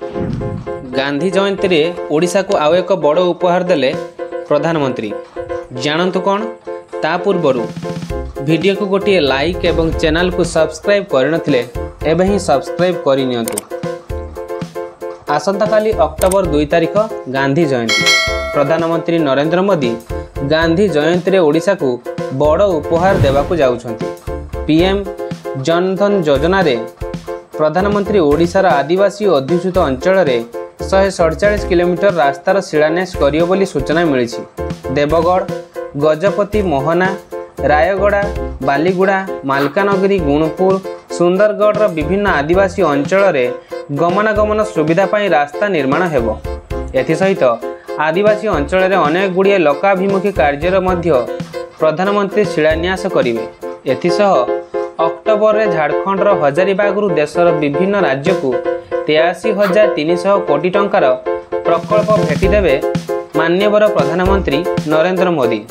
गांधी जयंती रे ओडिशा को आउ एक बड़ उपहार देले प्रधानमंत्री। जानतु कौन ता पूर्वरु वीडियो को गोटे लाइक एवं चैनल को सब्सक्राइब करनथिले एबे ही सब्सक्राइब करि नियंतु। आसंता काली अक्टोबर 2 तारिख गांधी जयंती। प्रधानमंत्री नरेंद्र मोदी गांधी जयंती रे ओडिशा को बड़ उपहार देवाकू जाउछंती। पीएम जनधन योजना रे प्रधानमंत्री ओडिशार आदिवासी अध्युषित अंचल रे 147 किलोमीटर रास्तार शिलान्यास करियो बोली सूचना मिली। देवगढ़, गजपति, मोहना, रायगड़ा, बालीगुड़ा, मालकानगिरी, गुणपुर, सुंदरगढ़ विभिन्न आदिवासी अंचल रे गमनागमन सुविधा पाई रास्ता निर्माण हेबो। एथिसहित आदिवासी अंचल रे अनेक गुड़िए लोकाभिमुखी कार्यर मध्य प्रधानमंत्री शिलान्यास करिवे। एथिसह अक्टोबर रे झारखंड हजारीबागरु देशर विभिन्न राज्य को 83,300 कोटी टंकार प्रकल्प भेटी देवे माननीय प्रधानमंत्री नरेंद्र मोदी।